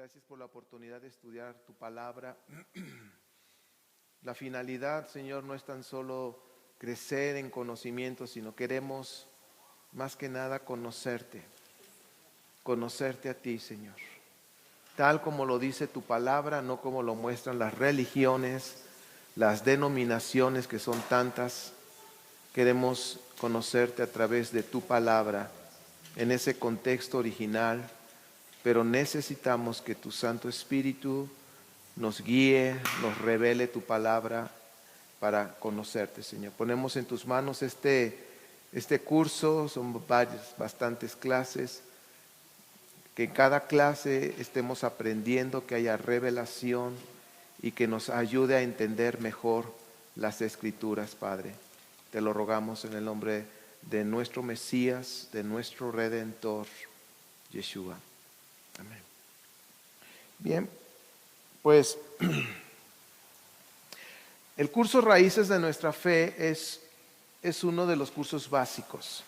Gracias por la oportunidad de estudiar tu palabra. La finalidad, Señor, no es tan solo crecer en conocimiento, sino queremos más que nada conocerte a ti, Señor. Tal como lo dice tu palabra, no como lo muestran las religiones, las denominaciones que son tantas. Queremos conocerte a través de tu palabra, en ese contexto original, pero necesitamos que tu Santo Espíritu nos guíe, nos revele tu palabra para conocerte, Señor. Ponemos en tus manos este curso, son bastantes clases, que en cada clase estemos aprendiendo, que haya revelación y que nos ayude a entender mejor las Escrituras, Padre. Te lo rogamos en el nombre de nuestro Mesías, de nuestro Redentor, Yeshua. Amén. Bien, pues el curso Raíces de nuestra Fe es uno de los cursos básicos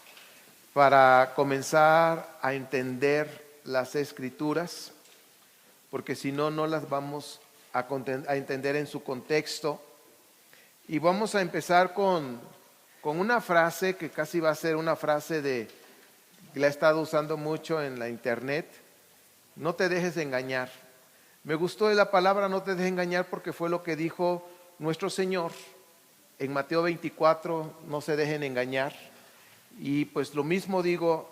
para comenzar a entender las Escrituras, porque si no, no las vamos a entender en su contexto. Y vamos a empezar con una frase que casi va a ser una frase que la he estado usando mucho en la internet. No te dejes engañar. Me gustó la palabra no te dejes engañar porque fue lo que dijo nuestro Señor en Mateo 24, no se dejen engañar. Y pues lo mismo digo,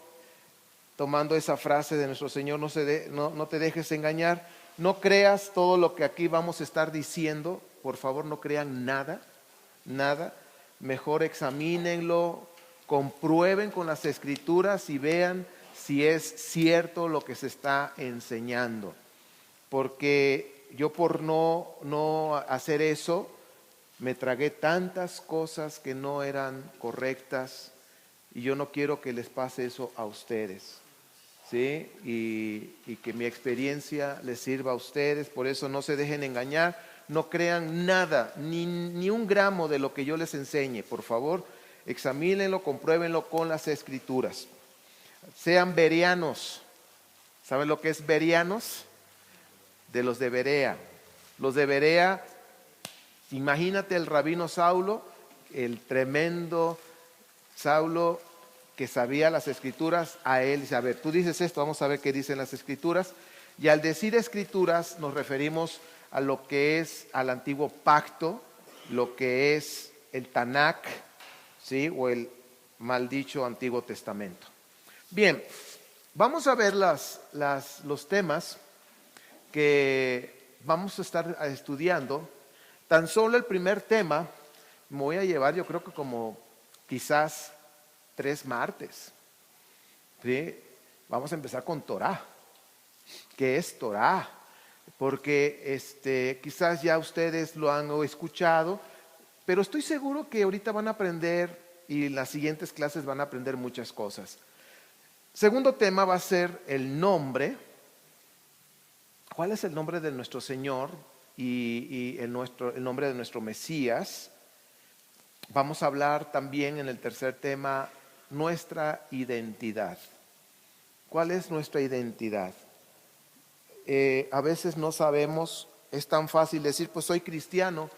tomando esa frase de nuestro Señor, no te dejes engañar. No creas todo lo que aquí vamos a estar diciendo, por favor no crean nada. Mejor examínenlo, comprueben con las Escrituras y vean si es cierto lo que se está enseñando. Porque yo por no hacer eso, me tragué tantas cosas que no eran correctas y yo no quiero que les pase eso a ustedes, ¿sí? Y que mi experiencia les sirva a ustedes, por eso no se dejen engañar, no crean nada, ni un gramo de lo que yo les enseñe, por favor, examínenlo, compruébenlo con las Escrituras. Sean bereanos. ¿Saben lo que es bereanos? De los de Berea. Los de Berea, imagínate el rabino Saulo, el tremendo Saulo que sabía las Escrituras. A él dice, a ver, tú dices esto, vamos a ver qué dicen las Escrituras. Y al decir Escrituras nos referimos a lo que es al antiguo pacto, lo que es el Tanakh, ¿sí? O el mal dicho Antiguo Testamento. Bien, vamos a ver los temas que vamos a estar estudiando. Tan solo el primer tema me voy a llevar, yo creo que como quizás 3 martes, ¿sí? Vamos a empezar con Torah. ¿Qué es Torah? Porque quizás ya ustedes lo han escuchado, pero estoy seguro que ahorita van a aprender y en las siguientes clases van a aprender muchas cosas. Segundo tema va a ser el nombre. ¿Cuál es el nombre de nuestro Señor y el nombre de nuestro Mesías? Vamos a hablar también en el tercer tema, nuestra identidad. ¿Cuál es nuestra identidad? A veces no sabemos, es tan fácil decir, pues soy cristiano,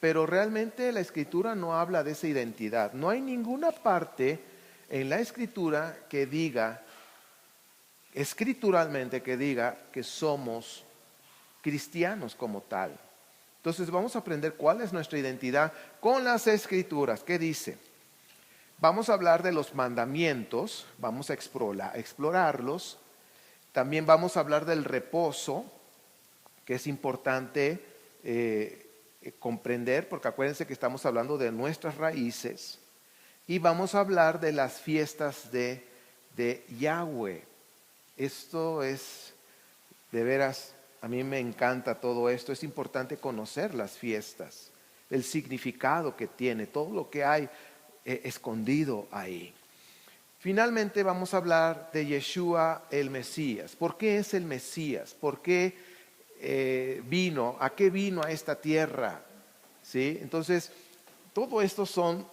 pero realmente la Escritura no habla de esa identidad. No hay ninguna parte en la Escritura que diga, escrituralmente que diga que somos cristianos como tal. Entonces vamos a aprender cuál es nuestra identidad con las Escrituras. ¿Qué dice? Vamos a hablar de los mandamientos, vamos a explorarlos. También vamos a hablar del reposo, que es importante comprender, porque acuérdense que estamos hablando de nuestras raíces. Y vamos a hablar de las fiestas de Yahweh. Esto es, de veras, a mí me encanta todo esto. Es importante conocer las fiestas, el significado que tiene, todo lo que hay escondido ahí. Finalmente vamos a hablar de Yeshua el Mesías. ¿Por qué es el Mesías? ¿Por qué vino? ¿A qué vino a esta tierra? ¿Sí? Entonces, todo esto son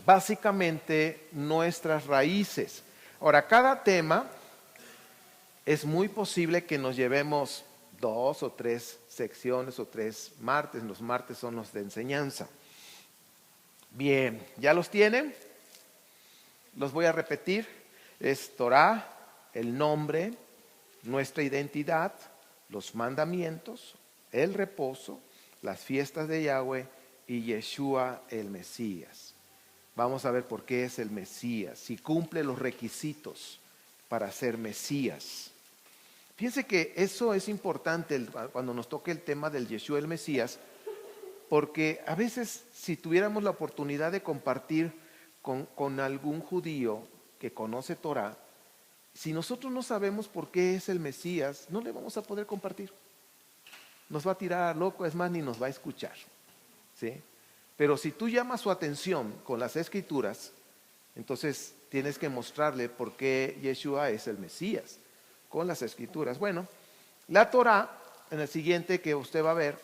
básicamente nuestras raíces. Ahora, cada tema es muy posible que nos llevemos 2 o 3 secciones o 3 martes. Los martes son los de enseñanza. Bien, ¿ya los tienen? Los voy a repetir. Es Torah, el nombre, nuestra identidad, los mandamientos, el reposo, las fiestas de Yahweh y Yeshua el Mesías. Vamos a ver por qué es el Mesías, si cumple los requisitos para ser Mesías. Fíjense que eso es importante cuando nos toque el tema del Yeshua el Mesías, porque a veces si tuviéramos la oportunidad de compartir con algún judío que conoce Torah, si nosotros no sabemos por qué es el Mesías, no le vamos a poder compartir. Nos va a tirar loco, es más, ni nos va a escuchar, ¿sí? Pero si tú llamas su atención con las Escrituras, entonces tienes que mostrarle por qué Yeshua es el Mesías, con las Escrituras. Bueno, la Torah, en el siguiente que usted va a ver,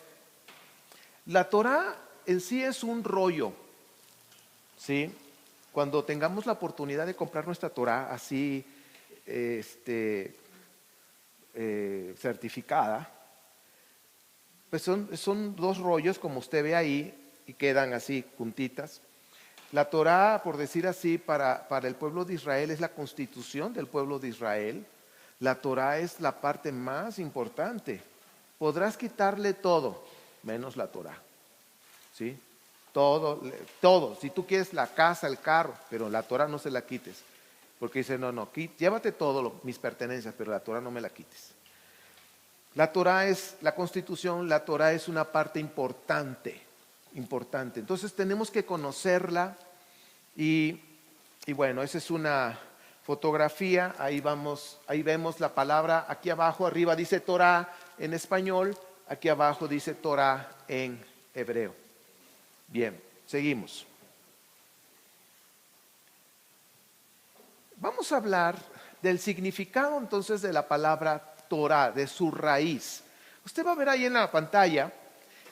la Torah en sí es un rollo, ¿sí? Cuando tengamos la oportunidad de comprar nuestra Torah así, certificada, pues son 2 rollos como usted ve ahí y quedan así juntitas. La Torah, por decir así, para el pueblo de Israel es la constitución del pueblo de Israel. La Torah es la parte más importante. Podrás quitarle todo menos la Torah, ¿sí? Todo. Si tú quieres la casa, el carro, pero la Torah no se la quites. Porque dice, no, llévate todo mis pertenencias, pero la Torah no me la quites. La Torah es la constitución, la Torah es una parte importante. Entonces tenemos que conocerla y bueno, esa es una fotografía. Ahí vemos la palabra aquí abajo, arriba dice Torah en español, aquí abajo dice Torah en hebreo. Bien, seguimos. Vamos a hablar del significado entonces de la palabra Torah, de su raíz. Usted va a ver ahí en la pantalla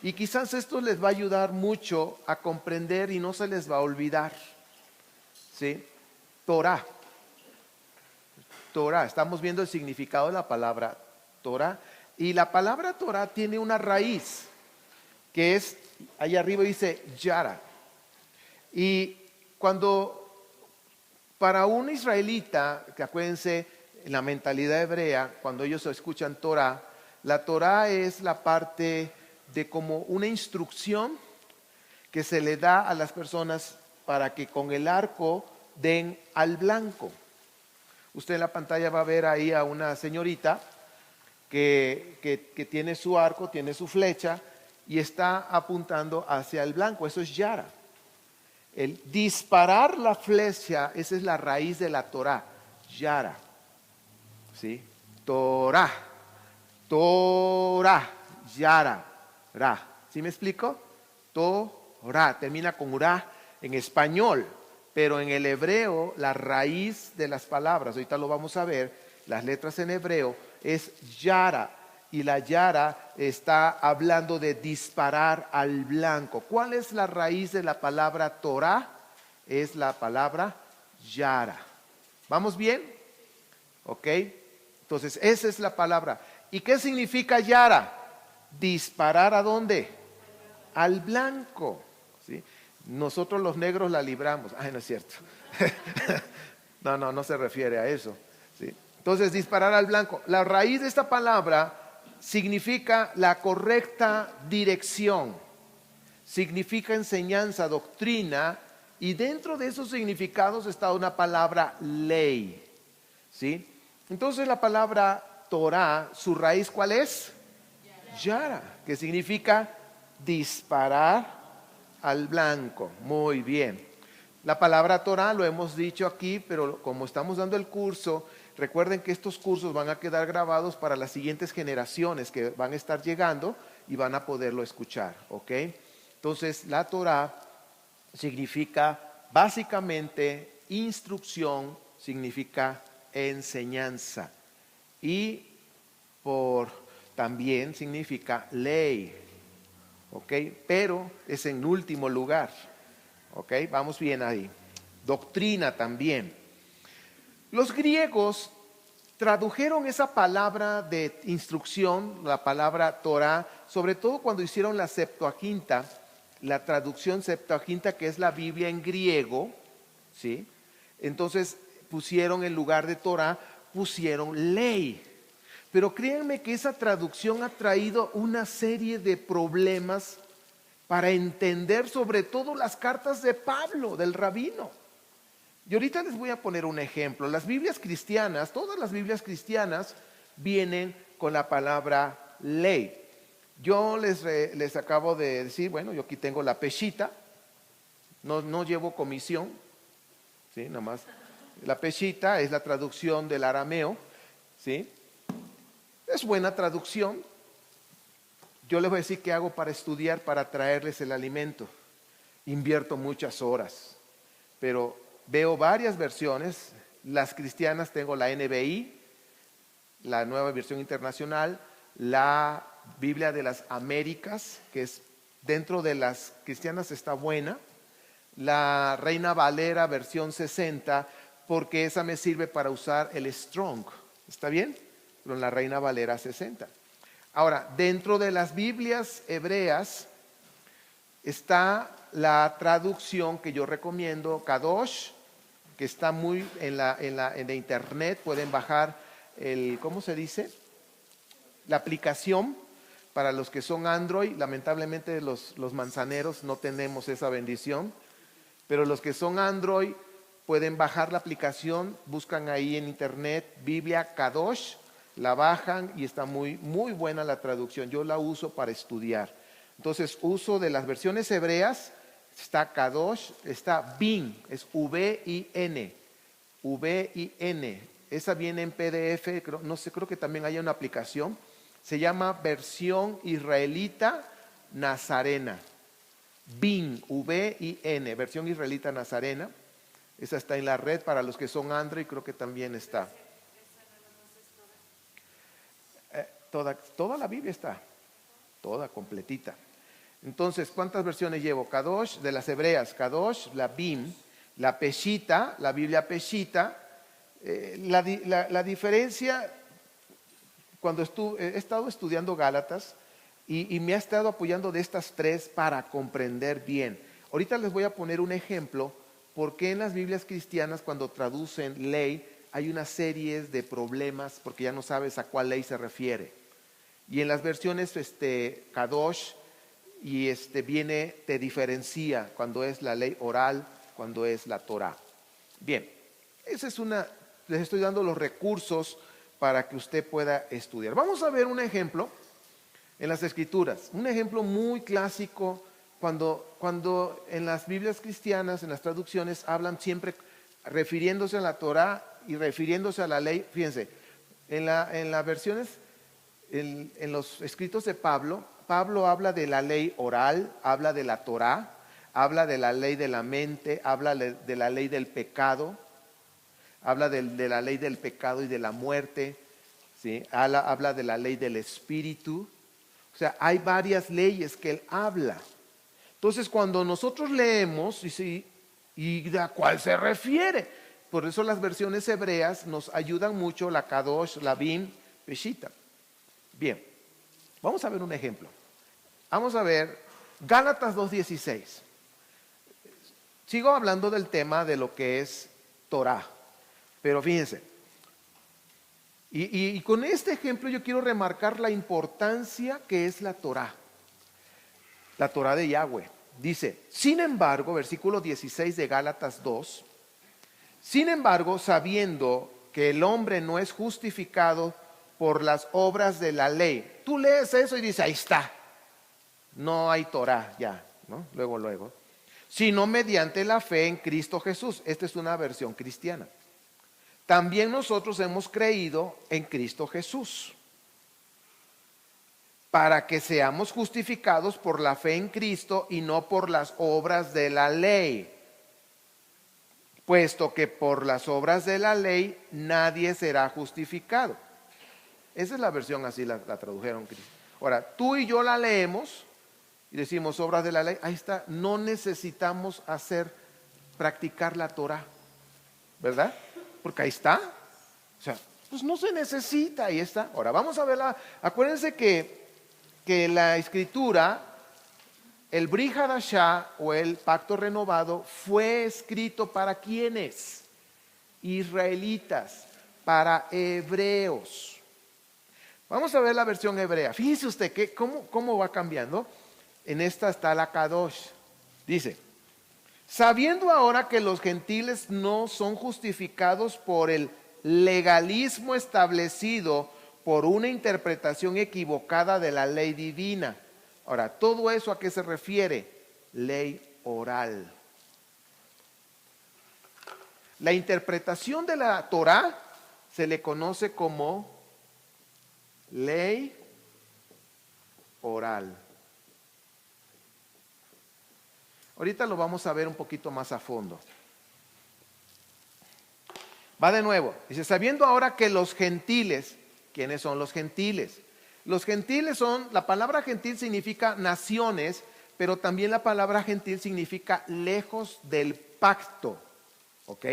y quizás esto les va a ayudar mucho a comprender y no se les va a olvidar. ¿Sí? Torah. Estamos viendo el significado de la palabra Torah. Y la palabra Torah tiene una raíz que es, ahí arriba dice Yara. Y para un israelita, que acuérdense, en la mentalidad hebrea, cuando ellos escuchan Torah, la Torah es la parte de como una instrucción que se le da a las personas para que con el arco den al blanco. Usted en la pantalla va a ver ahí a una señorita que tiene su arco, tiene su flecha y está apuntando hacia el blanco. Eso es Yara. El disparar la flecha, esa es la raíz de la Torah, Yara. ¿Sí? Torah, Yara, Ra. ¿Sí me explico? Torah, termina con Ura en español, pero en el hebreo la raíz de las palabras, ahorita lo vamos a ver, las letras en hebreo es Yara. Y la Yara está hablando de disparar al blanco. ¿Cuál es la raíz de la palabra Torah? Es la palabra Yara. ¿Vamos bien? ¿Ok? Entonces, esa es la palabra. ¿Y qué significa Yara? Disparar ¿a dónde? Al blanco. ¿Sí? Nosotros los negros la libramos. Ay, no es cierto. No se refiere a eso. ¿Sí? Entonces, disparar al blanco. La raíz de esta palabra significa la correcta dirección, significa enseñanza, doctrina, y dentro de esos significados está una palabra ley, ¿sí? Entonces la palabra Torah, su raíz ¿cuál es? Yara, que significa disparar al blanco. Muy bien. La palabra Torah lo hemos dicho aquí, pero como estamos dando el curso, recuerden que estos cursos van a quedar grabados para las siguientes generaciones que van a estar llegando y van a poderlo escuchar, ¿ok? Entonces, la Torah significa básicamente instrucción, significa enseñanza y también significa ley, ¿ok? Pero es en último lugar, ¿ok? Vamos bien ahí. Doctrina también. Los griegos tradujeron esa palabra de instrucción, la palabra Torah, sobre todo cuando hicieron la Septuaginta, la traducción Septuaginta, que es la Biblia en griego, ¿sí? Entonces pusieron en lugar de Torah, pusieron ley. Pero créanme que esa traducción ha traído una serie de problemas para entender sobre todo las cartas de Pablo, del rabino. Y ahorita les voy a poner un ejemplo. Las Biblias cristianas, todas las Biblias cristianas vienen con la palabra ley. Yo les acabo de decir, bueno, yo aquí tengo la Peshita, no llevo comisión, ¿sí? Nada más. La Peshita es la traducción del arameo, ¿sí? Es buena traducción. Yo les voy a decir qué hago para estudiar, para traerles el alimento. Invierto muchas horas, pero veo varias versiones. Las cristianas tengo la NBI, la Nueva Versión Internacional, la Biblia de las Américas, que es dentro de las cristianas está buena, la Reina Valera versión 60, porque esa me sirve para usar el Strong, ¿está bien? Pero en la Reina Valera 60. Ahora, dentro de las Biblias hebreas está la traducción que yo recomiendo, Kadosh, que está muy en la internet. Pueden bajar ¿cómo se dice? La aplicación para los que son Android. Lamentablemente los manzaneros no tenemos esa bendición, pero los que son Android pueden bajar la aplicación, buscan ahí en internet Biblia Kadosh, la bajan y está muy, muy buena la traducción. Yo la uso para estudiar. Entonces uso de las versiones hebreas, está Kadosh, está Bin, es V-I-N, V-I-N. Esa viene en PDF, no sé, creo que también hay una aplicación. Se llama Versión Israelita Nazarena. Bin, V-I-N, Versión Israelita Nazarena. Esa está en la red para los que son Android, creo que también está. Toda la Biblia está, toda completita. Entonces, ¿cuántas versiones llevo? Kadosh, de las hebreas, Kadosh, la Bim, la Peshita, la Biblia Peshita. La diferencia, cuando he estado estudiando Gálatas y me ha estado apoyando de estas tres para comprender bien. Ahorita les voy a poner un ejemplo, porque en las Biblias cristianas cuando traducen ley hay una serie de problemas porque ya no sabes a cuál ley se refiere. Y en las versiones Kadosh y te diferencia cuando es la ley oral, cuando es la Torah. Bien, les estoy dando los recursos para que usted pueda estudiar. Vamos a ver un ejemplo en las Escrituras, un ejemplo muy clásico cuando en las Biblias cristianas, en las traducciones, hablan siempre refiriéndose a la Torah y refiriéndose a la ley. Fíjense, en las versiones, en los escritos de Pablo habla de la ley oral, habla de la Torah, habla de la ley de la mente, habla de la ley del pecado, habla de la ley del pecado y de la muerte, ¿sí? Habla de la ley del espíritu. O sea, hay varias leyes que él habla. Entonces, cuando nosotros leemos, ¿y a cuál se refiere? Por eso las versiones hebreas nos ayudan mucho, la Kadosh, la Bim, Peshita. Bien, vamos a ver un ejemplo. Vamos a ver Gálatas 2:16. Sigo hablando del tema de lo que es Torah, pero fíjense, y con este ejemplo yo quiero remarcar la importancia que es la Torah de Yahweh. Dice, sin embargo, versículo 16 de Gálatas 2, sin embargo, sabiendo que el hombre no es justificado por las obras de la ley. Tú lees eso y dices, ahí está, no hay Torah ya, ¿no? Luego. Sino mediante la fe en Cristo Jesús. Esta es una versión cristiana. También nosotros hemos creído en Cristo Jesús, para que seamos justificados por la fe en Cristo y no por las obras de la ley. Puesto que por las obras de la ley nadie será justificado. Esa es la versión, así la tradujeron. Ahora, tú y yo la leemos y decimos obras de la ley. Ahí está, no necesitamos practicar la Torah, ¿verdad? Porque ahí está. O sea, pues no se necesita, ahí está. Ahora vamos a verla. Acuérdense que la escritura, el Brit Hadashah o el pacto renovado, fue escrito para ¿quiénes? Israelitas, para hebreos. Vamos a ver la versión hebrea. Fíjese usted que cómo va cambiando. En esta está la Kadosh. Dice: sabiendo ahora que los gentiles no son justificados por el legalismo establecido por una interpretación equivocada de la ley divina. Ahora, ¿todo eso a qué se refiere? Ley oral. La interpretación de la Torá se le conoce como ley oral. Ahorita lo vamos a ver un poquito más a fondo. Va de nuevo. Dice, sabiendo ahora que los gentiles, ¿quiénes son los gentiles? Los gentiles son, la palabra gentil significa naciones, pero también la palabra gentil significa lejos del pacto. ¿Ok?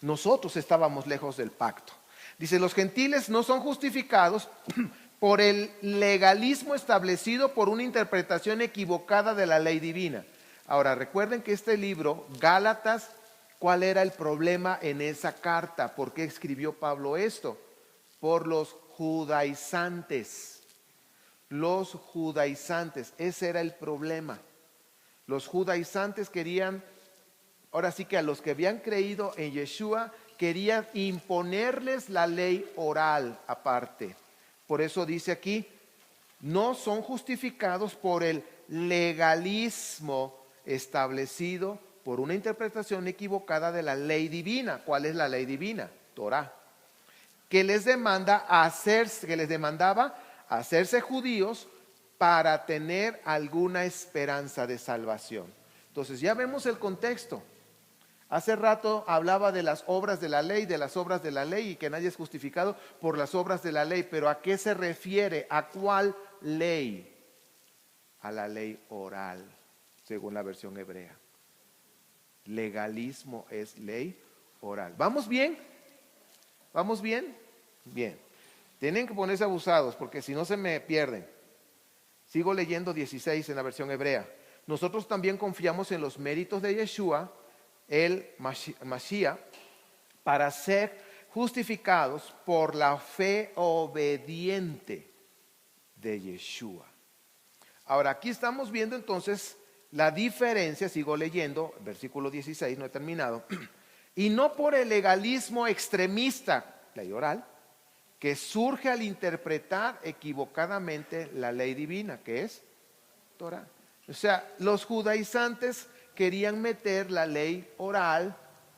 Nosotros estábamos lejos del pacto. Dice, los gentiles no son justificados por el legalismo establecido por una interpretación equivocada de la ley divina. Ahora, recuerden que este libro, Gálatas, ¿cuál era el problema en esa carta? ¿Por qué escribió Pablo esto? Por los judaizantes. Los judaizantes, ese era el problema. Los judaizantes querían, ahora sí que a los que habían creído en Yeshua, querían imponerles la ley oral aparte. Por eso dice aquí, no son justificados por el legalismo establecido por una interpretación equivocada de la ley divina. ¿Cuál es la ley divina? Torá. Que les demandaba hacerse judíos para tener alguna esperanza de salvación. Entonces ya vemos el contexto. Hace rato hablaba de las obras de la ley, y que nadie es justificado por las obras de la ley. Pero ¿a qué se refiere? ¿A cuál ley? A la ley oral, según la versión hebrea. Legalismo es ley oral. ¿Vamos bien? ¿Vamos bien? Bien. Tienen que ponerse abusados porque si no se me pierden. Sigo leyendo 16 en la versión hebrea. Nosotros también confiamos en los méritos de Yeshua, el Mashiach, para ser justificados por la fe obediente de Yeshua. Ahora, aquí estamos viendo entonces la diferencia, sigo leyendo, versículo 16, no he terminado, y no por el legalismo extremista, ley oral, que surge al interpretar equivocadamente la ley divina, que es Torah. O sea, los judaizantes querían meter la ley oral,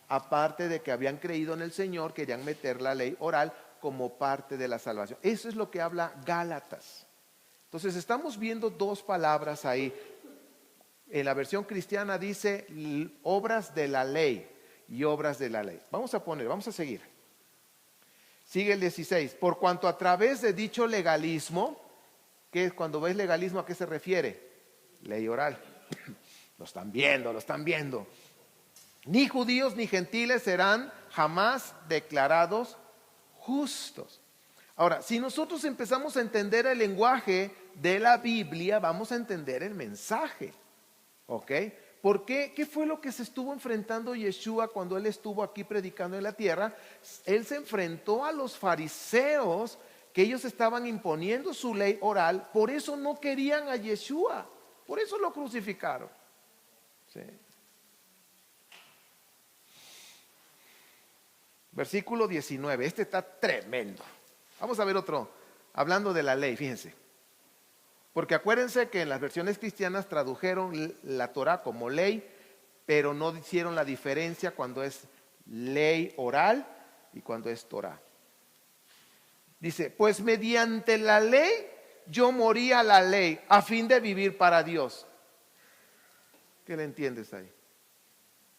aparte de que habían creído en el Señor, querían meter la ley oral como parte de la salvación. Eso es lo que habla Gálatas. Entonces estamos viendo dos palabras ahí. En la versión cristiana dice obras de la ley y obras de la ley. Vamos a seguir. Sigue el 16. Por cuanto a través de dicho legalismo, que es cuando ves legalismo, ¿a qué se refiere? Ley oral. Lo están viendo. Ni judíos ni gentiles serán jamás declarados justos. Ahora, si nosotros empezamos a entender el lenguaje de la Biblia, vamos a entender el mensaje. ¿Ok? ¿Por qué? ¿Qué fue lo que se estuvo enfrentando Yeshua cuando él estuvo aquí predicando en la tierra? Él se enfrentó a los fariseos, que ellos estaban imponiendo su ley oral, por eso no querían a Yeshua, por eso lo crucificaron. ¿Sí? Versículo 19, este está tremendo. Vamos a ver otro, hablando de la ley, fíjense. Porque acuérdense que en las versiones cristianas tradujeron la Torá como ley, pero no hicieron la diferencia cuando es ley oral y cuando es Torá. Dice, pues mediante la ley yo morí a la ley a fin de vivir para Dios. ¿Qué le entiendes ahí?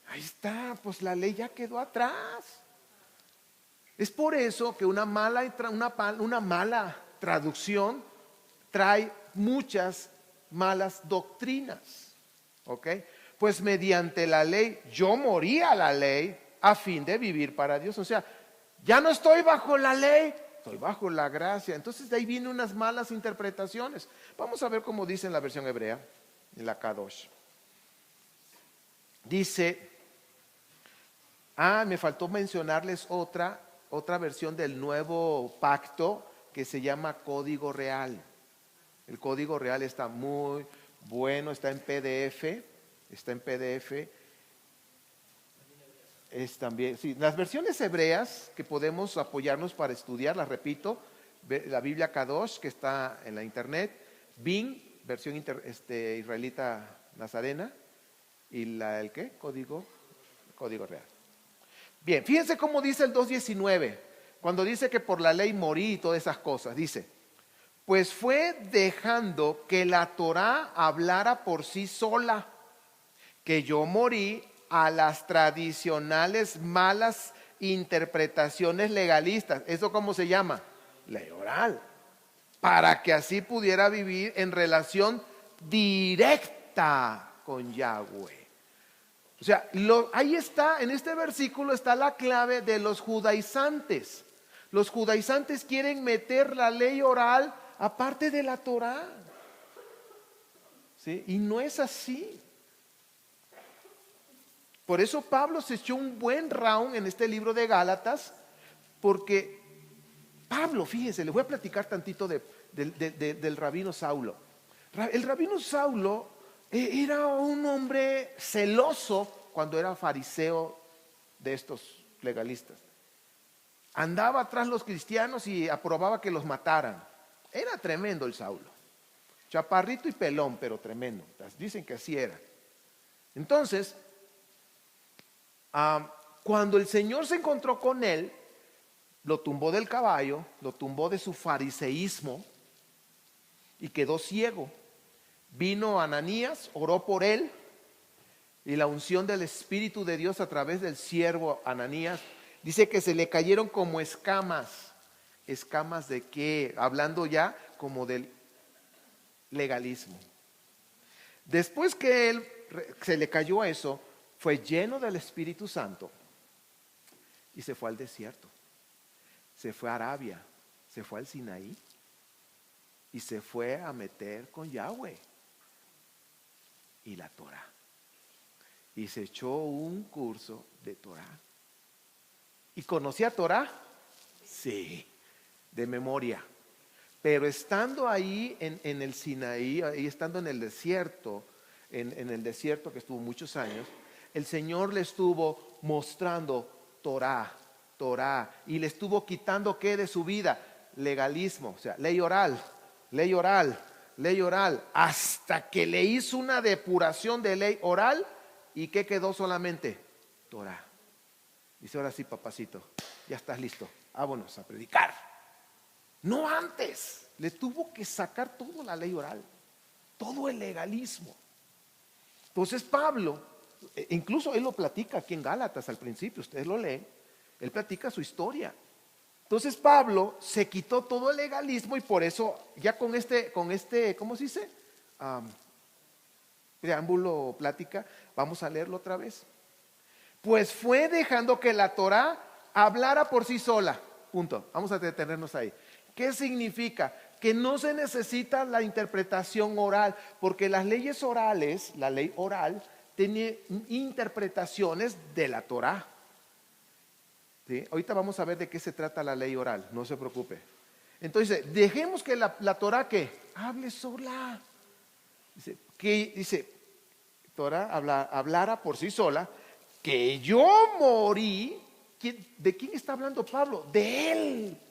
Ahí está, pues la ley ya quedó atrás. Es por eso que una mala traducción trae muchas malas doctrinas. ¿Ok? Pues mediante la ley, yo morí a la ley a fin de vivir para Dios. O sea, Ya no estoy bajo la ley, estoy bajo la gracia. Entonces de ahí vienen unas malas interpretaciones. Vamos a ver cómo dice en la versión hebrea, en la Kadosh. Dice, me faltó mencionarles otra versión del nuevo pacto que se llama Código Real. El Código Real está muy bueno, está en PDF, es también, sí, las versiones hebreas que podemos apoyarnos para estudiar, las repito, la Biblia Kadosh que está en la internet, BIN, versión israelita nazarena, y el ¿qué? Código Real. Bien, fíjense cómo dice el 2:19, cuando dice que por la ley morí y todas esas cosas, dice, pues fue dejando que la Torá hablara por sí sola, que yo morí a las tradicionales malas interpretaciones legalistas. ¿Eso cómo se llama? Ley oral. Para que así pudiera vivir en relación directa con Yahweh. O sea, ahí está, en este versículo está la clave de los judaizantes. Los judaizantes quieren meter la ley oral aparte de la Torá. ¿Sí? Y no es así. Por eso Pablo se echó un buen round en este libro de Gálatas, porque Pablo, fíjense, les voy a platicar tantito del rabino Saulo. El rabino Saulo era un hombre celoso cuando era fariseo de estos legalistas. Andaba tras los cristianos y aprobaba que los mataran. Era tremendo el Saulo. Chaparrito y pelón, pero tremendo. Dicen que así era. Entonces, cuando el Señor se encontró con él, lo tumbó del caballo, lo tumbó de su fariseísmo y quedó ciego. Vino Ananías, oró por él y la unción del Espíritu de Dios a través del siervo Ananías, dice que se le cayeron como escamas. ¿Escamas de qué? Hablando ya como del legalismo. Después que él se le cayó eso, fue lleno del Espíritu Santo y se fue al desierto. Se fue a Arabia, se fue al Sinaí y se fue a meter con Yahweh y la Torah. Y se echó un curso de Torah. ¿Y conocía Torah? Sí, de memoria. Pero estando ahí en el Sinaí, ahí estando en el desierto, en el desierto que estuvo muchos años, el Señor le estuvo mostrando Torah, y le estuvo quitando ¿qué de su vida? Legalismo, o sea, ley oral, hasta que le hizo una depuración de ley oral y ¿qué quedó solamente? Torah. Dice, ahora sí, papacito, ya estás listo, vámonos a predicar. No antes, le tuvo que sacar toda la ley oral, todo el legalismo. Entonces Pablo, incluso él lo platica aquí en Gálatas al principio, ustedes lo leen, él platica su historia. Entonces Pablo se quitó todo el legalismo y por eso ya con este, ¿cómo se dice? Preámbulo, plática, vamos a leerlo otra vez. Pues fue dejando que la Torá hablara por sí sola. Punto. Vamos a detenernos ahí. ¿Qué significa? Que no se necesita la interpretación oral, porque las leyes orales, la ley oral, tiene interpretaciones de la Torá. ¿Sí? Ahorita vamos a ver de qué se trata la ley oral, no se preocupe. Entonces, dejemos que la Torá ¿qué? Hable sola. Dice, Torá hablara por sí sola, que yo morí. ¿De quién está hablando Pablo? De él.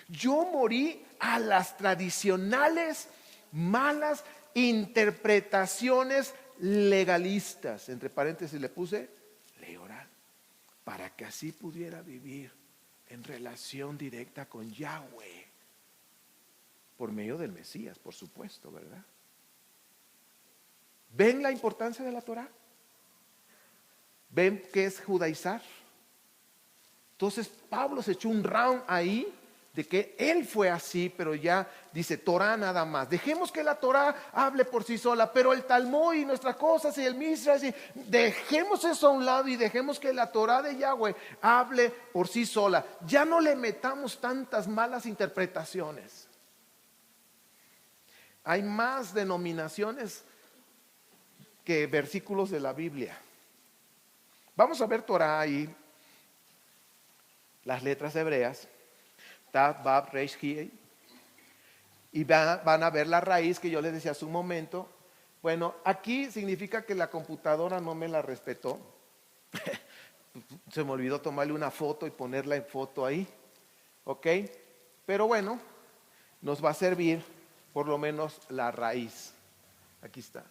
Yo morí a las tradicionales malas interpretaciones legalistas. Entre paréntesis le puse ley oral, para que así pudiera vivir en relación directa con Yahweh, por medio del Mesías, por supuesto, ¿verdad? ¿Ven la importancia de la Torá? ¿Ven qué es judaizar? Entonces Pablo se echó un round ahí de que Él fue así, pero ya dice Torah nada más. Dejemos que la Torah hable por sí sola, pero el Talmud y nuestras cosas y el Misra, dejemos eso a un lado y dejemos que la Torah de Yahweh hable por sí sola. Ya no le metamos tantas malas interpretaciones. Hay más denominaciones que versículos de la Biblia. Vamos a ver Torah ahí, las letras hebreas, Tav, Vav, Resh, He, y van a ver la raíz que yo les decía hace un momento. Bueno, aquí significa que la computadora no me la respetó. Se me olvidó tomarle una foto y ponerla en foto ahí, ¿ok? Pero bueno, nos va a servir por lo menos la raíz. Aquí está.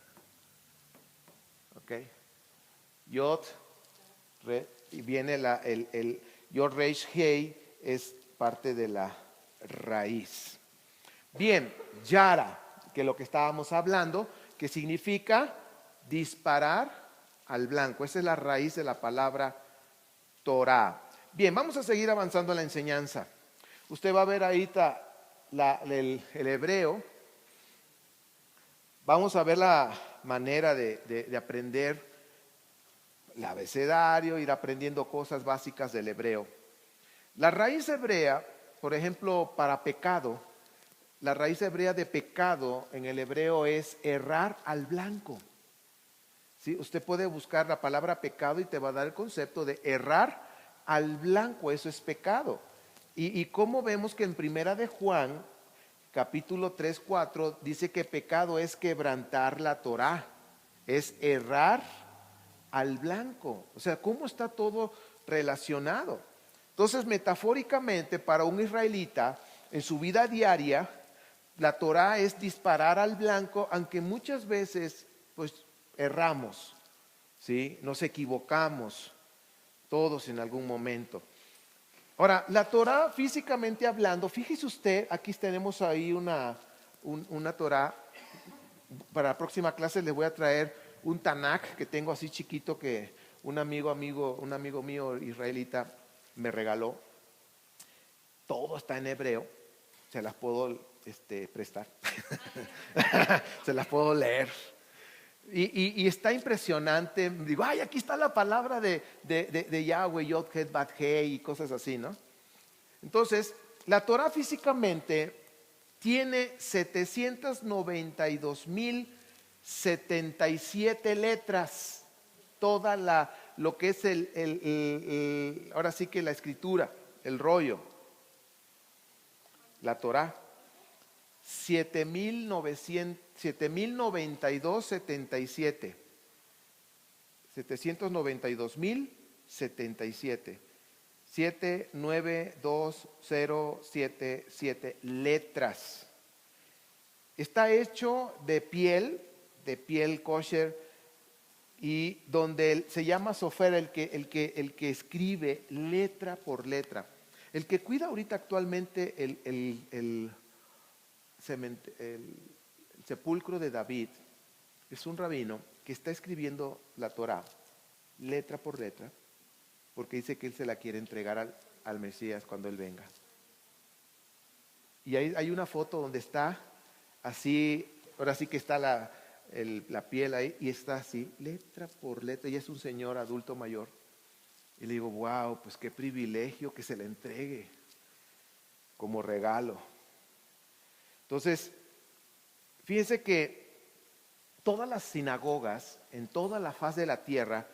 ¿Ok? Yod, Re, y viene el Yod Reish Hei, es parte de la raíz. Bien, Yara, que es lo que estábamos hablando, que significa disparar al blanco. Esa es la raíz de la palabra Torah. Bien, vamos a seguir avanzando en la enseñanza. Usted va a ver ahí el hebreo. Vamos a ver la manera de aprender el abecedario, ir aprendiendo cosas básicas del hebreo. La raíz hebrea, por ejemplo, para pecado, la raíz hebrea de pecado en el hebreo es errar al blanco. ¿Sí? Usted puede buscar la palabra pecado y te va a dar el concepto de errar al blanco, eso es pecado. Y como vemos que en Primera de Juan, capítulo 3, 4, dice que pecado es quebrantar la Torá, es errar al blanco. O sea, ¿cómo está todo relacionado? Entonces, metafóricamente, para un israelita, en su vida diaria, la Torá es disparar al blanco, aunque muchas veces, pues, erramos, ¿sí? Nos equivocamos, todos en algún momento. Ahora, la Torá, físicamente hablando, fíjese usted, aquí tenemos ahí una Torá. Para la próxima clase les voy a traer un Tanakh que tengo así chiquito que un amigo mío israelita me regaló. Todo está en hebreo, se las puedo prestar, se las puedo leer. Y está impresionante. Digo, ay, aquí está la palabra de Yahweh, Yod, Het, Bat, Hei y cosas así, ¿no? Entonces, la Torah físicamente tiene 792,077 letras. Toda lo que es ahora sí que la escritura, el rollo, la Torah. 7,092,77. 792,077. 792,077 letras. Está hecho de piel kosher, y donde se llama sofer el que escribe letra por letra. El que cuida ahorita actualmente el sepulcro de David es un rabino que está escribiendo la Torá letra por letra, porque dice que él se la quiere entregar al Mesías cuando él venga. Y hay una foto donde está así, ahora sí que está la piel ahí, y está así, letra por letra, y es un señor adulto mayor. Y le digo, wow, pues qué privilegio que se le entregue como regalo. Entonces, fíjense que todas las sinagogas en toda la faz de la tierra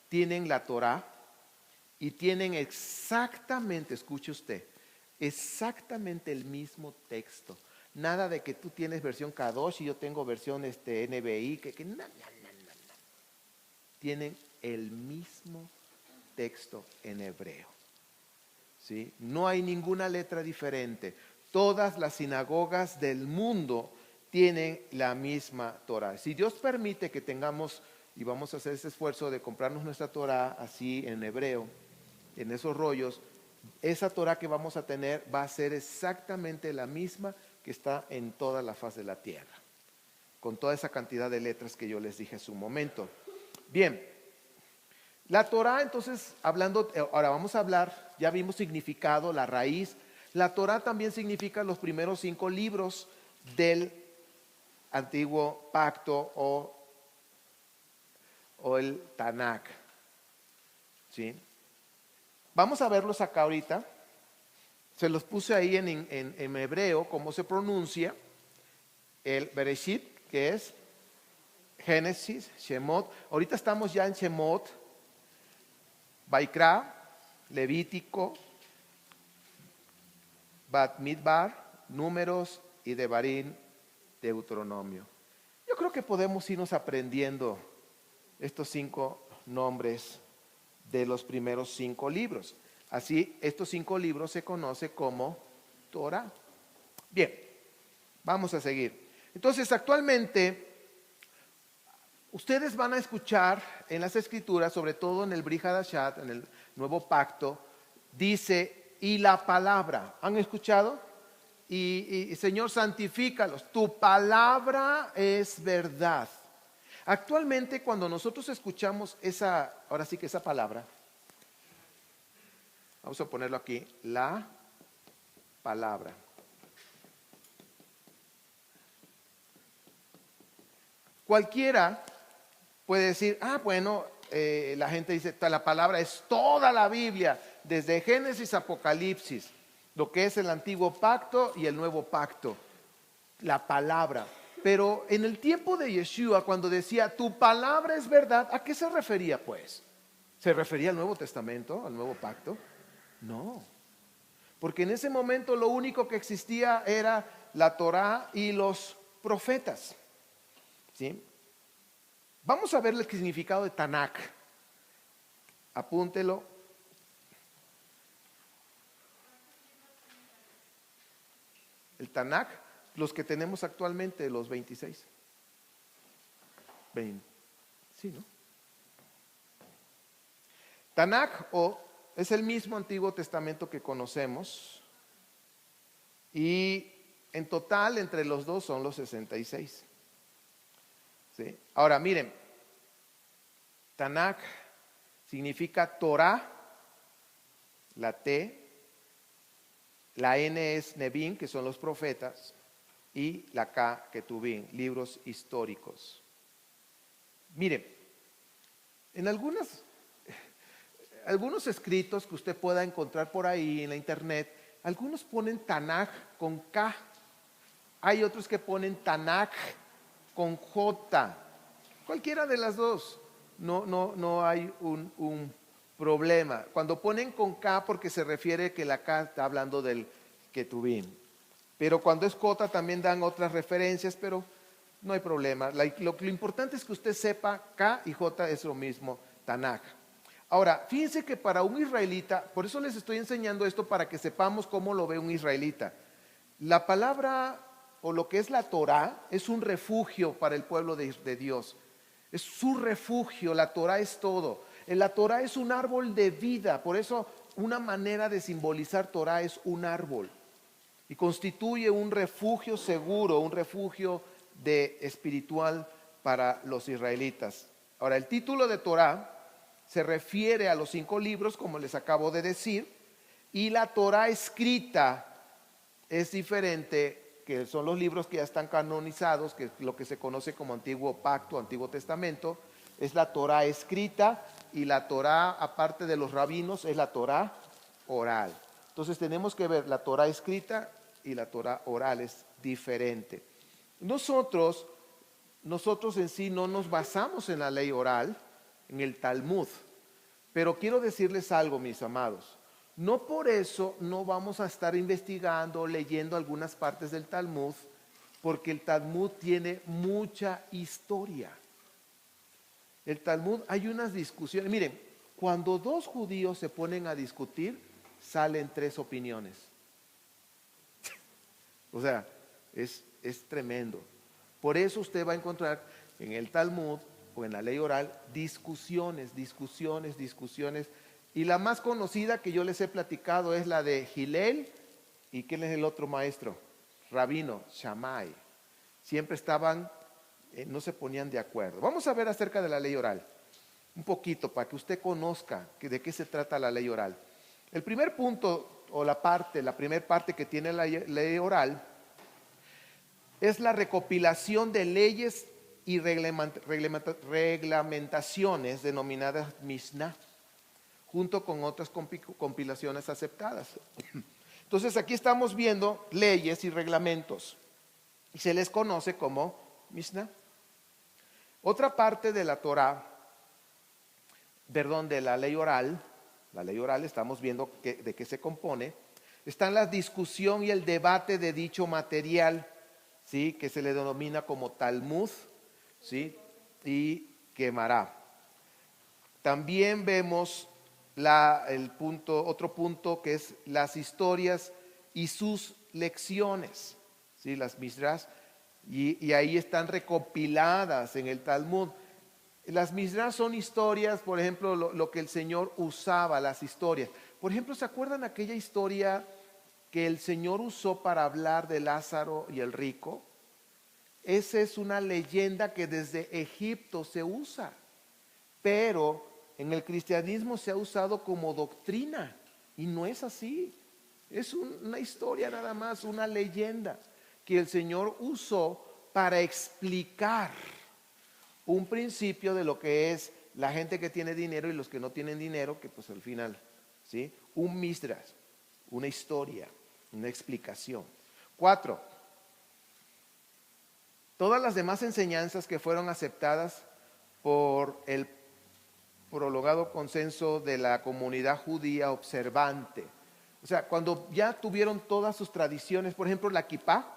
tienen la Torá y tienen exactamente, escuche usted, exactamente el mismo texto. Nada de que tú tienes versión Kadosh y yo tengo versión NBI, no. Tienen el mismo texto en hebreo. ¿Sí? No hay ninguna letra diferente. Todas las sinagogas del mundo tienen la misma Torah. Si Dios permite que tengamos, y vamos a hacer ese esfuerzo de comprarnos nuestra Torah así en hebreo, en esos rollos, esa Torah que vamos a tener va a ser exactamente la misma que está en toda la faz de la tierra, con toda esa cantidad de letras que yo les dije hace un momento. Bien, la Torah, entonces, ahora vamos a hablar, ya vimos significado, la raíz. La Torá también significa los primeros 5 libros del antiguo pacto o el Tanakh. ¿Sí? Vamos a verlos acá ahorita. Se los puse ahí en hebreo, cómo se pronuncia el Bereshit, que es Génesis, Shemot. Ahorita estamos ya en Shemot, Vaikra, Levítico, Bat Midbar, Números y Devarim, Deuteronomio. Yo creo que podemos irnos aprendiendo estos 5 nombres de los primeros 5 libros. Así, estos 5 libros se conocen como Torah. Bien, vamos a seguir. Entonces, actualmente, ustedes van a escuchar en las Escrituras, sobre todo en el Brit Hadashat, en el Nuevo Pacto, dice, y la palabra. ¿Han escuchado? Y Señor, santifícalos. Tu palabra es verdad. Actualmente, cuando nosotros escuchamos ahora sí que esa palabra, vamos a ponerlo aquí, la palabra. Cualquiera puede decir, bueno, la gente dice, la palabra es toda la Biblia, desde Génesis a Apocalipsis, lo que es el antiguo pacto y el nuevo pacto, la palabra. Pero en el tiempo de Yeshua, cuando decía, tu palabra es verdad, ¿a qué se refería pues? ¿Se refería al Nuevo Testamento, al nuevo pacto? No, porque en ese momento lo único que existía era la Torá y los profetas. ¿Sí? Vamos a ver el significado de Tanakh. Apúntelo. El Tanakh, los que tenemos actualmente, los 26. Sí, ¿no? Tanakh es el mismo Antiguo Testamento que conocemos y en total entre los dos son los 66. ¿Sí? Ahora miren, Tanakh significa Torah, la T, la N es Nebim, que son los profetas, y la K, Ketubim, libros históricos. Miren, en algunos escritos que usted pueda encontrar por ahí en la internet, algunos ponen Tanakh con K, hay otros que ponen Tanakh con J, cualquiera de las dos, no hay un problema. Cuando ponen con K porque se refiere que la K está hablando del Ketubim, pero cuando es J también dan otras referencias, pero no hay problema. Lo importante es que usted sepa, K y J es lo mismo, Tanakh. Ahora, fíjense que para un israelita, por eso les estoy enseñando esto para que sepamos cómo lo ve un israelita. La palabra o lo que es la Torá es un refugio para el pueblo de Dios. Es su refugio, la Torá es todo. La Torá es un árbol de vida, por eso una manera de simbolizar Torá es un árbol. Y constituye un refugio seguro, un refugio espiritual para los israelitas. Ahora, el título de Torá se refiere a los 5 libros, como les acabo de decir, y la Torá escrita es diferente, que son los libros que ya están canonizados, que es lo que se conoce como Antiguo Pacto, Antiguo Testamento, es la Torá escrita, y la Torá, aparte de los rabinos, es la Torá oral. Entonces tenemos que ver la Torá escrita y la Torá oral, es diferente. Nosotros en sí no nos basamos en la ley oral, en el Talmud, pero quiero decirles algo, mis amados. No por eso no vamos a estar investigando, leyendo algunas partes del Talmud, porque el Talmud tiene mucha historia. El Talmud, hay unas discusiones. Miren, cuando 2 judíos se ponen a discutir, salen 3 opiniones. O sea, es tremendo. Por eso usted va a encontrar en el Talmud o en la ley oral discusiones. Y la más conocida que yo les he platicado es la de Hillel. ¿Y quién es el otro maestro? Rabino, Shammai. Siempre estaban, no se ponían de acuerdo. Vamos a ver acerca de la ley oral, un poquito, para que usted conozca de qué se trata la ley oral. El primer punto o la primera parte que tiene la ley oral, es la recopilación de leyes y reglamentaciones denominadas Mishnah, junto con otras compilaciones aceptadas. Entonces aquí estamos viendo leyes y reglamentos, y se les conoce como Mishnah. Otra parte de la Torah, de la ley oral, estamos viendo de qué se compone, está la discusión y el debate de dicho material, ¿sí? Que se le denomina como Talmud, ¿sí? Y Gemara. También vemos otro punto que es las historias y sus lecciones, ¿sí? Las Mishnah, y ahí están recopiladas en el Talmud. Las Mishnah son historias, por ejemplo, lo que el Señor usaba, las historias. Por ejemplo, ¿se acuerdan aquella historia que el Señor usó para hablar de Lázaro y el rico? Esa es una leyenda que desde Egipto se usa, pero en el cristianismo se ha usado como doctrina, y no es así. Es una historia nada más, una leyenda que el Señor usó para explicar un principio de lo que es la gente que tiene dinero y los que no tienen dinero, que pues al final, ¿sí? Un midrash, una historia, una explicación. 4, todas las demás enseñanzas que fueron aceptadas por el prolongado consenso de la comunidad judía observante. O sea, cuando ya tuvieron todas sus tradiciones, por ejemplo, la kipá,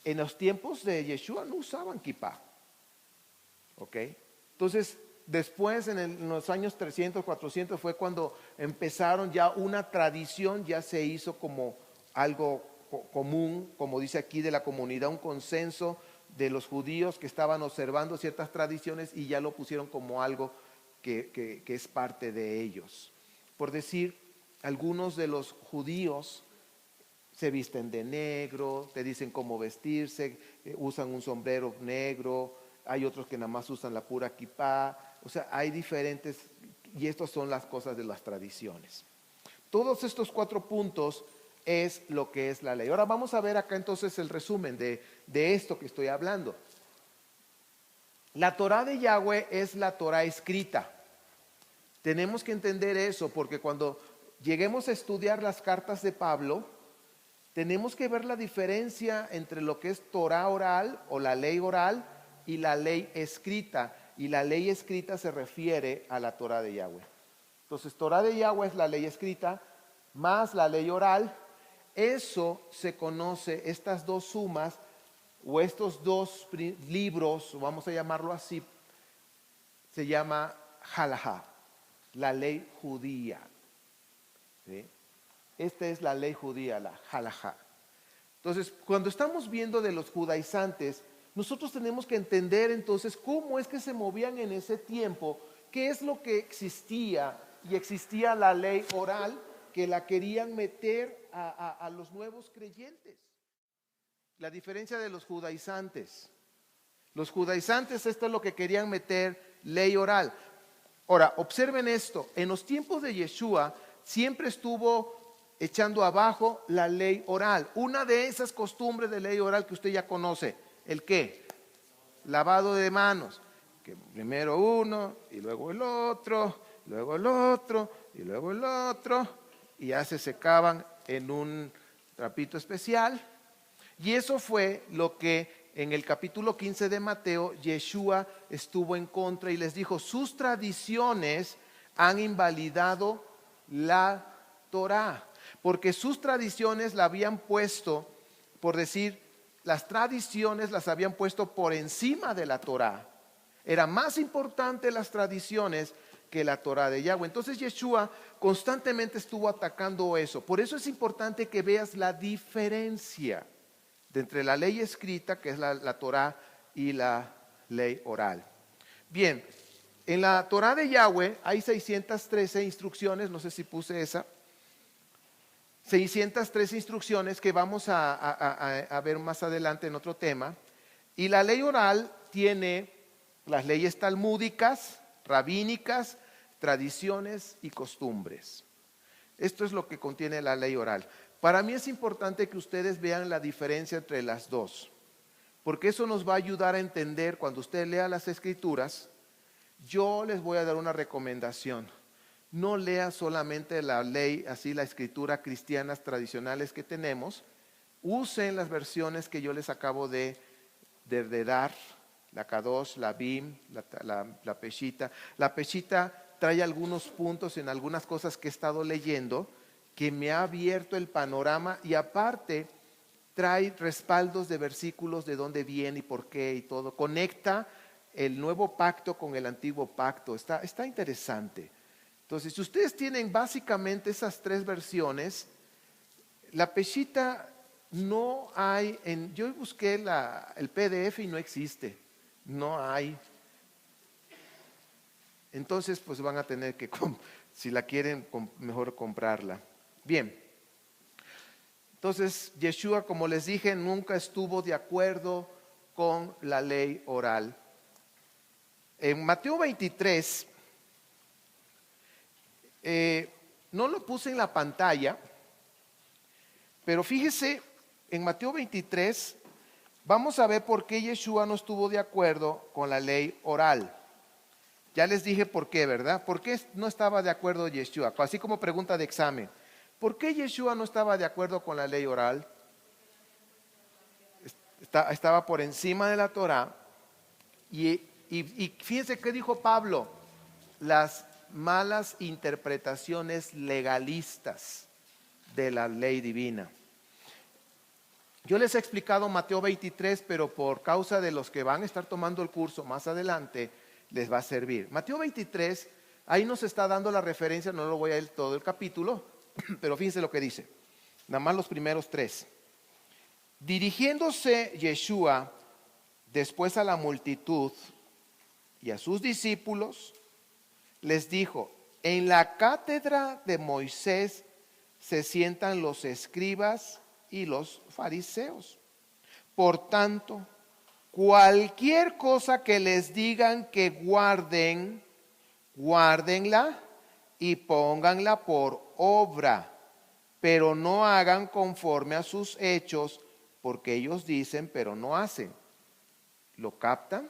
en los tiempos de Yeshua no usaban kipá. ¿Ok? Entonces, después en los años 300, 400 fue cuando empezaron ya una tradición, ya se hizo como algo común, como dice aquí, de la comunidad, un consenso de los judíos que estaban observando ciertas tradiciones y ya lo pusieron como algo que es parte de ellos. Por decir, algunos de los judíos se visten de negro, te dicen cómo vestirse, usan un sombrero negro, hay otros que nada más usan la pura kipá, o sea, hay diferentes, y estas son las cosas de las tradiciones. Todos estos 4 puntos es lo que es la ley. Ahora vamos a ver acá entonces el resumen de esto que estoy hablando. La Torah de Yahweh es la Torah escrita. Tenemos que entender eso, porque cuando lleguemos a estudiar las cartas de Pablo, tenemos que ver la diferencia entre lo que es Torah oral o la ley oral y la ley escrita. Y la ley escrita se refiere a la Torah de Yahweh. Entonces, Torah de Yahweh es la ley escrita más la ley oral. Eso se conoce, estas dos sumas o estos dos libros, vamos a llamarlo así, se llama halajá, la ley judía. ¿Sí? Esta es la ley judía, la halajá. Entonces, cuando estamos viendo de los judaizantes, nosotros tenemos que entender entonces cómo es que se movían en ese tiempo, qué es lo que existía, y existía la ley oral que la querían meter a los nuevos creyentes. La diferencia de los judaizantes. Los judaizantes, esto es lo que querían meter, ley oral. Ahora, observen esto, en los tiempos de Yeshua siempre estuvo echando abajo la ley oral. Una de esas costumbres de ley oral que usted ya conoce, ¿el qué? Lavado de manos, que primero uno y luego el otro, luego el otro y luego el otro, y ya se secaban en un trapito especial. Y eso fue lo que en el capítulo 15 de Mateo, Yeshua estuvo en contra y les dijo, sus tradiciones han invalidado la Torá, porque sus tradiciones la habían puesto, por decir, las tradiciones las habían puesto por encima de la Torá. Era más importante las tradiciones que la Torá de Yahweh. Entonces Yeshua constantemente estuvo atacando eso. Por eso es importante que veas la diferencia de entre la ley escrita, que es la Torá, y la ley oral. Bien, en la Torá de Yahweh hay 613 instrucciones, no sé si puse esa, 603 instrucciones que vamos a ver más adelante en otro tema. Y la ley oral tiene las leyes talmúdicas, rabínicas, tradiciones y costumbres. Esto es lo que contiene la ley oral. Para mí es importante que ustedes vean la diferencia entre las dos, porque eso nos va a ayudar a entender cuando usted lea las Escrituras. Yo les voy a dar una recomendación. No lea solamente la ley, así la escritura cristianas tradicionales que tenemos. Usen las versiones que yo les acabo de dar, la Kadosh, la Bim, la Peshita. La Peshita trae algunos puntos en algunas cosas que he estado leyendo que me ha abierto el panorama, y aparte trae respaldos de versículos de dónde viene y por qué y todo. Conecta el nuevo pacto con el antiguo pacto. Está interesante. Entonces, si ustedes tienen básicamente esas tres versiones, la Peshita no hay, yo busqué el PDF y no existe, no hay. Entonces, pues van a tener que, si la quieren, mejor comprarla. Bien, entonces Yeshua, como les dije, nunca estuvo de acuerdo con la ley oral. En Mateo 23, no lo puse en la pantalla, pero fíjese, en Mateo 23 vamos a ver por qué Yeshua no estuvo de acuerdo con la ley oral. Ya les dije por qué, ¿verdad? ¿Por qué no estaba de acuerdo Yeshua? Así como pregunta de examen. ¿Por qué Yeshua no estaba de acuerdo con la ley oral? Estaba por encima de la Torá. Y fíjense qué dijo Pablo: las malas interpretaciones legalistas de la ley divina. Yo les he explicado Mateo 23, pero por causa de los que van a estar tomando el curso más adelante, les va a servir. Mateo 23, ahí nos está dando la referencia, no lo voy a leer todo el capítulo, pero fíjense lo que dice, nada más los primeros 3. Dirigiéndose Yeshua después a la multitud y a sus discípulos, les dijo: en la cátedra de Moisés se sientan los escribas y los fariseos. Por tanto, cualquier cosa que les digan que guarden, guárdenla y pónganla por obra, pero no hagan conforme a sus hechos, porque ellos dicen pero no hacen. ¿Lo captan?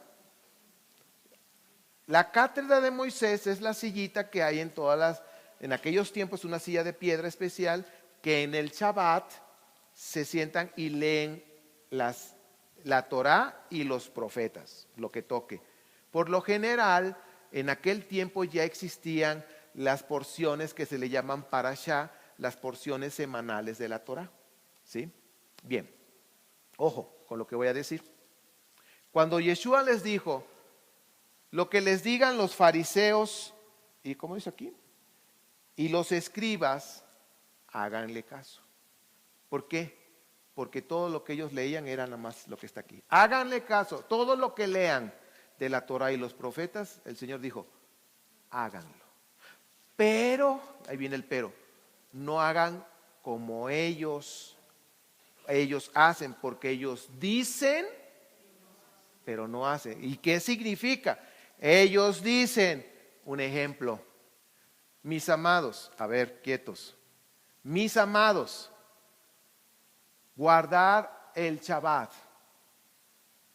La cátedra de Moisés es la sillita que hay en aquellos tiempos, una silla de piedra especial, que en el Shabbat se sientan y leen la Torá y los profetas, lo que toque. Por lo general, en aquel tiempo ya existían las porciones que se le llaman parashá, las porciones semanales de la Torá. ¿Sí? Bien, ojo con lo que voy a decir. Cuando Yeshua les dijo: lo que les digan los fariseos, ¿y cómo dice aquí? Y los escribas, háganle caso. ¿Por qué? Porque todo lo que ellos leían era nada más lo que está aquí. Háganle caso, todo lo que lean de la Torá y los profetas, el Señor dijo: háganlo. Pero, ahí viene el pero, no hagan como ellos hacen, porque ellos dicen, pero no hacen. ¿Y qué significa? Ellos dicen, un ejemplo: mis amados, a ver, quietos, mis amados, guardar el Shabbat,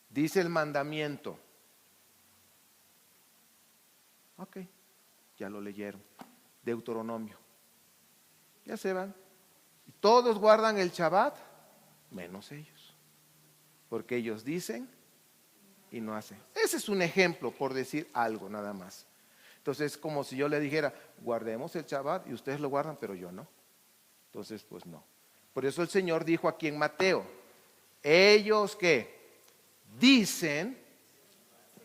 dice el mandamiento. Ok, ya lo leyeron, Deuteronomio. Ya se van. Todos guardan el Shabbat, menos ellos, porque ellos dicen y no hacen. Ese es un ejemplo, por decir algo nada más. Entonces es como si yo le dijera: guardemos el Shabbat, y ustedes lo guardan, pero yo no. Entonces, pues no. Por eso el Señor dijo aquí en Mateo: ellos que dicen,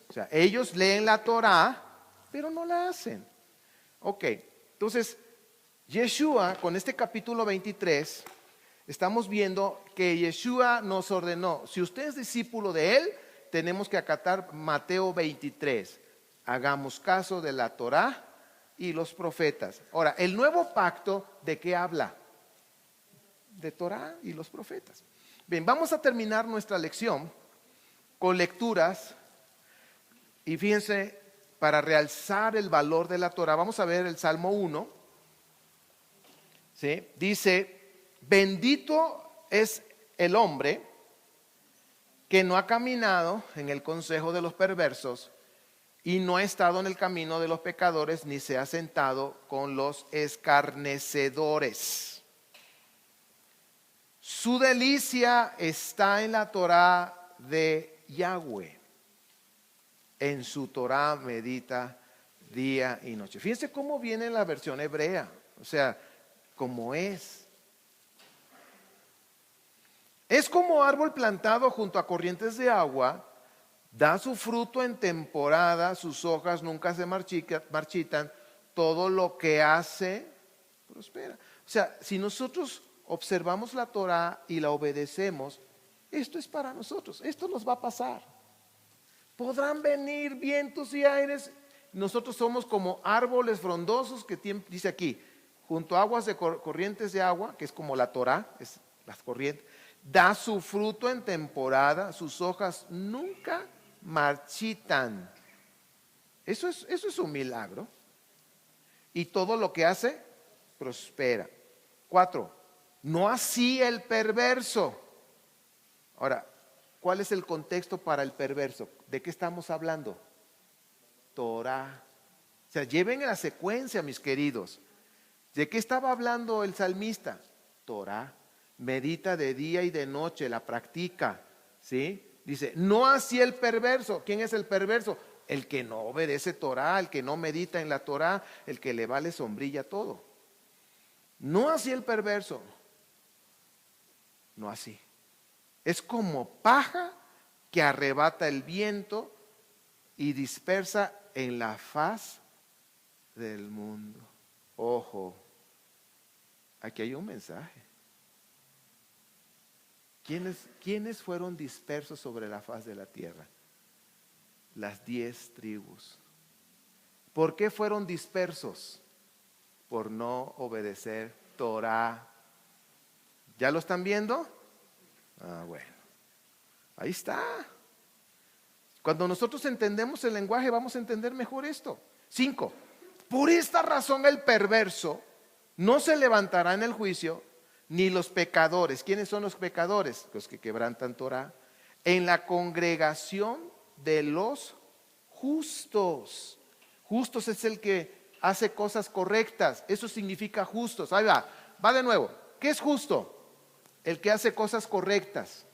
o sea, ellos leen la Torá, pero no la hacen. Ok, entonces Yeshua, con este capítulo 23, estamos viendo que Yeshua nos ordenó: si usted es discípulo de Él, tenemos que acatar Mateo 23. Hagamos caso de la Torá y los profetas. Ahora, el nuevo pacto, ¿de qué habla? De Torá y los profetas. Bien, vamos a terminar nuestra lección con lecturas. Y fíjense, para realzar el valor de la Torá, vamos a ver el Salmo 1. ¿sí? Dice, bendito es el hombre que no ha caminado en el consejo de los perversos y no ha estado en el camino de los pecadores, ni se ha sentado con los escarnecedores. Su delicia está en la Torá de Yahweh. En su Torá medita día y noche. Fíjense cómo viene en la versión hebrea, o sea, cómo es. Es como árbol plantado junto a corrientes de agua, da su fruto en temporada, sus hojas nunca se marchitan, todo lo que hace prospera. O sea, si nosotros observamos la Torá y la obedecemos, esto es para nosotros, esto nos va a pasar. Podrán venir vientos y aires, nosotros somos como árboles frondosos que dice aquí, junto a aguas de corrientes de agua, que es como la Torá, es las corrientes, da su fruto en temporada, sus hojas nunca marchitan. Eso es un milagro. Y todo lo que hace, prospera. 4, no así el perverso. Ahora, ¿cuál es el contexto para el perverso? ¿De qué estamos hablando? Torá. O sea, lleven la secuencia, mis queridos. ¿De qué estaba hablando el salmista? Torá. Medita de día y de noche, la practica, ¿sí? Dice, no así el perverso. ¿Quién es el perverso? El que no obedece Torá, el que no medita en la Torá, el que le vale sombrilla todo. No así el perverso. No así. Es como paja que arrebata el viento y dispersa en la faz del mundo. Ojo, aquí hay un mensaje. ¿Quiénes fueron dispersos sobre la faz de la tierra? Las 10 tribus. ¿Por qué fueron dispersos? Por no obedecer Torá. ¿Ya lo están viendo? Ah, bueno. Ahí está. Cuando nosotros entendemos el lenguaje, vamos a entender mejor esto. 5. Por esta razón el perverso no se levantará en el juicio, ni los pecadores. ¿Quiénes son los pecadores? Los que quebrantan Torá. En la congregación de los justos. Justos es el que hace cosas correctas. Eso significa justos. Ahí va de nuevo. ¿Qué es justo? El que hace cosas correctas.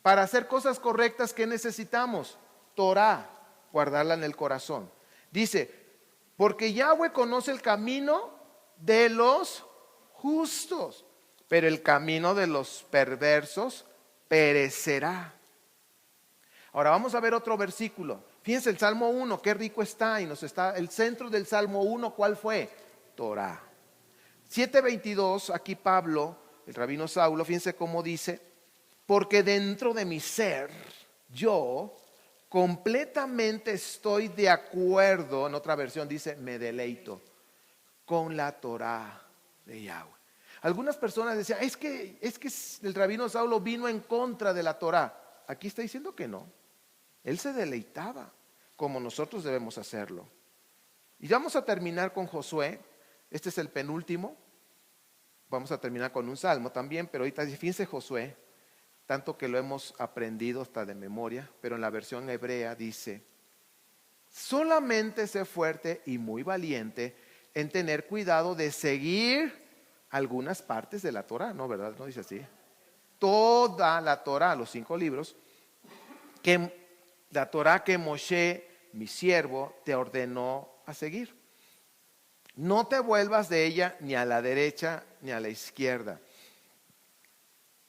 Para hacer cosas correctas, ¿qué necesitamos? Torá, guardarla en el corazón. Dice, porque Yahweh conoce el camino de los justos, pero el camino de los perversos perecerá. Ahora vamos a ver otro versículo. Fíjense el Salmo 1, qué rico está, y el centro del Salmo 1, ¿cuál fue? Torá. 7:22, aquí Pablo, el rabino Saulo, fíjense cómo dice, porque dentro de mi ser, yo completamente estoy de acuerdo, en otra versión dice, me deleito con la Torá de Yahweh. Algunas personas decían, es que el rabino Saulo vino en contra de la Torá. Aquí está diciendo que no. Él se deleitaba, como nosotros debemos hacerlo. Y vamos a terminar con Josué. Este es el penúltimo. Vamos a terminar con un salmo también, pero ahorita fíjense Josué, tanto que lo hemos aprendido hasta de memoria, pero en la versión hebrea dice, solamente sé fuerte y muy valiente en tener cuidado de seguir algunas partes de la Torá, ¿no? ¿Verdad? No dice así. Toda la Torá, los 5 libros, la Torá que Moshe, mi siervo, te ordenó a seguir. No te vuelvas de ella ni a la derecha ni a la izquierda.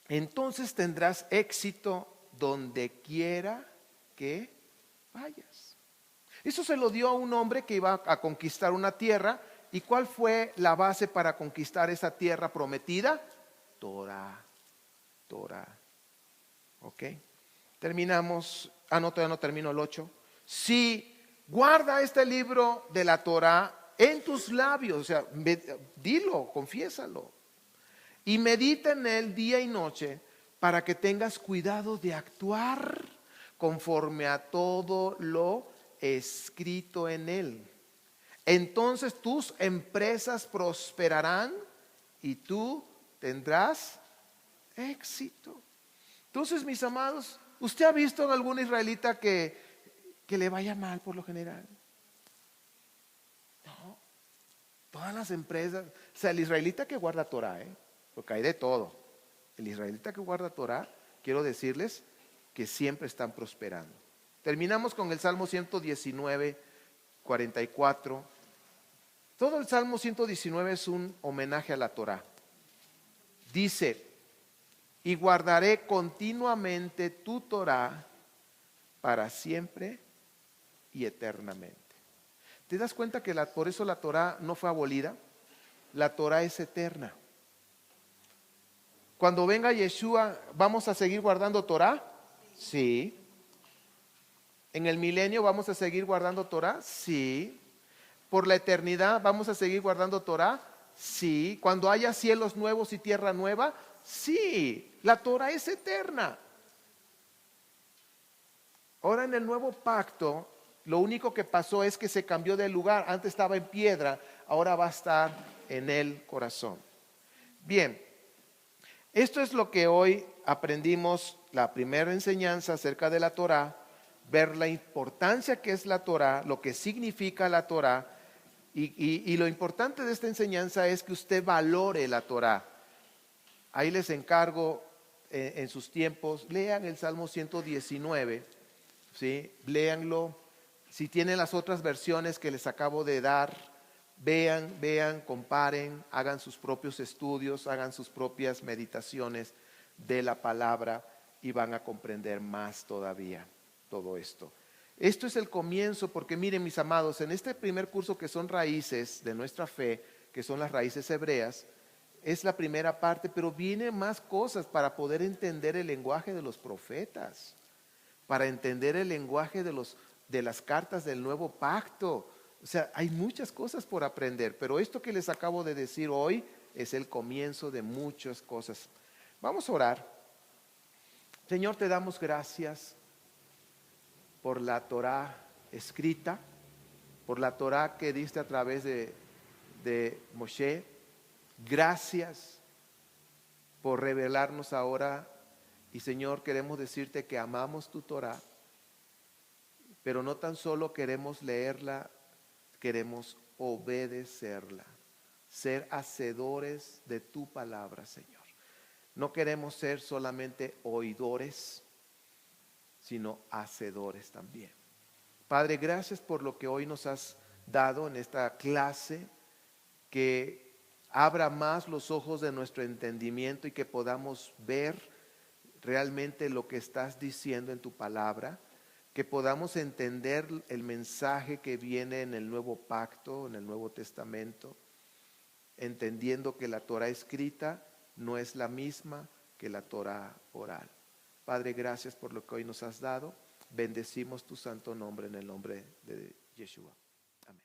Entonces tendrás éxito donde quiera que vayas. Eso se lo dio a un hombre que iba a conquistar una tierra. ¿Y cuál fue la base para conquistar esa tierra prometida? Torá. ¿Ok? Terminamos. Todavía no termino el 8. Si guarda este libro de la Torá en tus labios, o sea, dilo, confiésalo. Y medita en él día y noche para que tengas cuidado de actuar conforme a todo lo escrito en él. Entonces tus empresas prosperarán y tú tendrás éxito. Entonces, mis amados, ¿usted ha visto en algún israelita que le vaya mal por lo general? No, todas las empresas, o sea, el israelita que guarda Torah, porque hay de todo. El israelita que guarda Torah, quiero decirles que siempre están prosperando. Terminamos con el Salmo 119, 44. Todo el Salmo 119 es un homenaje a la Torah. Dice: y guardaré continuamente tu Torah para siempre y eternamente. ¿Te das cuenta que por eso la Torah no fue abolida? La Torah es eterna. Cuando venga Yeshua, ¿vamos a seguir guardando Torah? Sí. ¿En el milenio vamos a seguir guardando Torah? Sí. ¿Por la eternidad vamos a seguir guardando Torah? Sí. ¿Cuando haya cielos nuevos y tierra nueva? Sí. La Torah es eterna. Ahora en el nuevo pacto, lo único que pasó es que se cambió de lugar. Antes estaba en piedra, ahora va a estar en el corazón. Bien, esto es lo que hoy aprendimos, la primera enseñanza acerca de la Torah, ver la importancia que es la Torah, lo que significa la Torah, y lo importante de esta enseñanza es que usted valore la Torah. Ahí les encargo en sus tiempos, lean el Salmo 119, ¿sí? Léanlo. Si tienen las otras versiones que les acabo de dar, vean, comparen, hagan sus propios estudios, hagan sus propias meditaciones de la palabra y van a comprender más todavía todo esto. Esto es el comienzo, porque miren, mis amados, en este primer curso que son raíces de nuestra fe, que son las raíces hebreas, es la primera parte, pero vienen más cosas para poder entender el lenguaje de los profetas, para entender el lenguaje de las cartas del nuevo pacto. O sea, hay muchas cosas por aprender, pero esto que les acabo de decir hoy es el comienzo de muchas cosas. Vamos a orar. Señor, te damos gracias por la Torah escrita, por la Torah que diste a través de Moshe. Gracias por revelarnos ahora. Y Señor, queremos decirte que amamos tu Torah, pero no tan solo queremos leerla, queremos obedecerla, ser hacedores de tu palabra, Señor. No queremos ser solamente oidores, sino hacedores también. Padre, gracias por lo que hoy nos has dado en esta clase, que abra más los ojos de nuestro entendimiento y que podamos ver realmente lo que estás diciendo en tu palabra, que podamos entender el mensaje que viene en el nuevo pacto, en el Nuevo Testamento, entendiendo que la Torah escrita no es la misma que la Torah oral. Padre, gracias por lo que hoy nos has dado. Bendecimos tu santo nombre en el nombre de Yeshua. Amén.